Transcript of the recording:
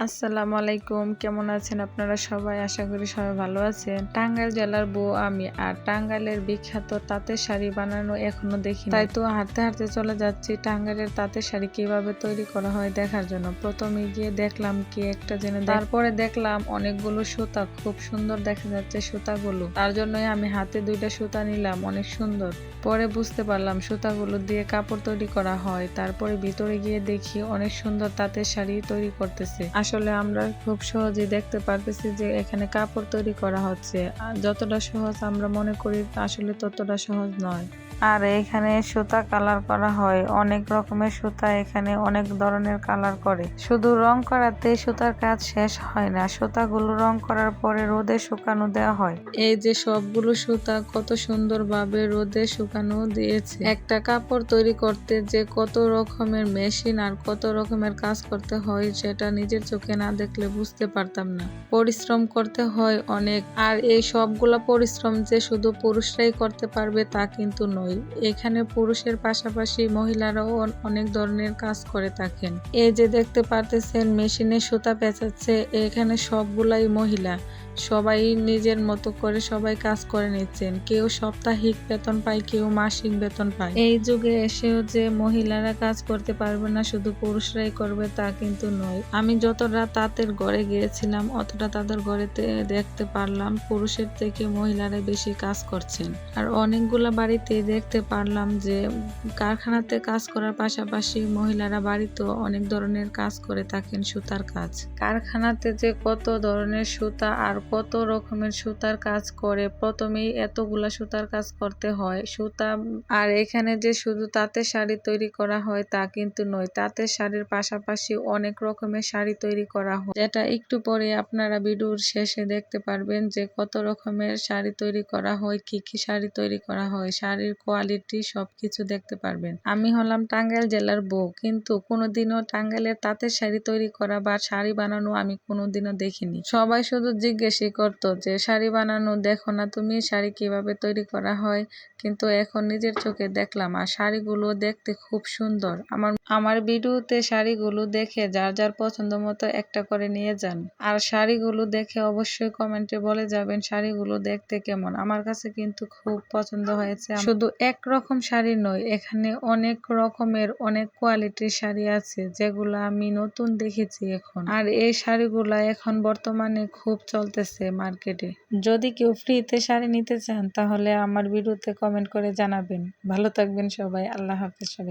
আসসালামু আলাইকুম, কেমন আছেন আপনারা সবাই? আশা করি সবাই ভালো আছেন। টাঙ্গাইল জেলার বউ আমি, আর টাঙ্গাইলের বিখ্যাত তাঁতের শাড়ি বানানো এখনো দেখিনি। তাই তো হাঁটতে হাঁটতে চলে যাচ্ছি টাঙ্গাইলের তাঁতের শাড়ি কিভাবে তৈরি করা হয় দেখার জন্য। প্রথমে গিয়ে দেখলাম কি একটা যেন, তারপরে দেখলাম অনেকগুলো সুতা, খুব সুন্দর দেখা যাচ্ছে সুতাগুলো। তার জন্যই আমি হাতে 2টা সুতা নিলাম, অনেক সুন্দর। পরে বুঝতে পারলাম সুতাগুলো দিয়ে কাপড় তৈরি করা হয়। তারপরে ভিতরে গিয়ে দেখি অনেক সুন্দর তাঁতের শাড়ি তৈরি করতেছে। আসলে আমরা খুব সহজেই দেখতে পারতেছি যে এখানে কাপড় তৈরি করা হচ্ছে। আর যতটা সহজ আমরা মনে করি আসলে ততটা সহজ নয়। আর এখানে সুতা কালার করা হয়, অনেক রকমের সুতা, এখানে অনেক ধরনের কালার করে। শুধু রং করাতে সুতার কাজ শেষ হয় না, সুতাগুলো রং করার পরে রোদে শুকানো দেওয়া হয়। এই যে সবগুলো সুতা কত সুন্দরভাবে রোদে শুকানো দিয়েছে। একটা কাপড় তৈরি করতে যে কত রকমের মেশিন আর কত রকমের কাজ করতে হয় সেটা নিজের চোখে না দেখলে বুঝতে পারতাম না। পরিশ্রম করতে হয় অনেক, আর এই সবগুলা পরিশ্রম যে শুধু পুরুষরাই করতে পারবে তা কিন্তু নয়। এখানে পুরুষের পাশাপাশি মহিলারাও অনেক ধরনের কাজ করে থাকেন। এই যে দেখতে পারতেছেন মেশিনে সুতা পেঁচাচ্ছে, এখানে সবগুলাই মহিলা। সবাই নিজের মতো করে সবাই কাজ করে নিচ্ছেন। কেউ সাপ্তাহিক বেতন পায়, কেউ মাসিক বেতন পায়। এই যুগে এসেও যে মহিলারা কাজ করতে পারবে না, শুধু পুরুষরাই করবে তা কিন্তু নয়। আমি যতটা তাদের ঘরে গিয়েছিলাম অতটা তাদের ঘরেতে দেখতে পারলাম পুরুষের থেকে মহিলারা বেশি কাজ করছেন। আর অনেকগুলা বাড়িতে দেখতে পারলাম যে কারখানাতে কাজ করার পাশাপাশি মহিলারা বাড়িতেও অনেক ধরনের কাজ করে থাকেন, সুতার কাজ। কারখানাতে যে কত ধরনের সুতা আর কত রকমের সুতার কাজ করে, প্রথমেই এতগুলা সুতার কাজ করতে হয় সুতা। আর এখানে যে শুধু তাঁতের শাড়ি তৈরি করা হয় তা কিন্তু নয়, তাঁতের শাড়ির পাশাপাশি অনেক রকমের শাড়ি তৈরি করা হয়, যেটা একটু পরে আপনারা ভিডিওর শেষে দেখতে পারবেন যে কত রকমের শাড়ি তৈরি করা হয়, কি কি শাড়ি তৈরি করা হয়, শাড়ির কোয়ালিটি সবকিছু দেখতে পারবেন। আমি হলাম টাঙ্গাইল জেলার বউ, কিন্তু কোনোদিনও টাঙ্গাইলের তাঁতের শাড়ি তৈরি করা বা শাড়ি বানানো আমি কোনোদিনও দেখিনি। সবাই শুধু জিজ্ঞেসই করতো যে শাড়ি বানানো দেখো না তুমি, শাড়ি কিভাবে তৈরি করা হয়। কিন্তু এখন নিজের চোখে দেখলাম, আর শাড়িগুলো দেখতে খুব সুন্দর। আমার ভিডিওতে শাড়িগুলো দেখে যার যার পছন্দ মতো একটা করে নিয়ে যান। আর শাড়িগুলো দেখে অবশ্যই কমেন্টে বলে যাবেন শাড়িগুলো দেখতে কেমন। আমার কাছে কিন্তু খুব পছন্দ হয়েছে। শুধু একরকম শাড়ি নয়, এখানে অনেক রকমের অনেক কোয়ালিটির শাড়ি আছে যেগুলো আমি নতুন দেখেছি এখন। আর এই শাড়িগুলা এখন বর্তমানে খুব চলতেছে মার্কেটে। যদি কেউ ফ্রিতে শাড়ি নিতে চান তাহলে আমার ভিডিওতে কমেন্ট করে জানাবেন। ভালো থাকবেন সবাই, আল্লাহ হাফেজ সবাই।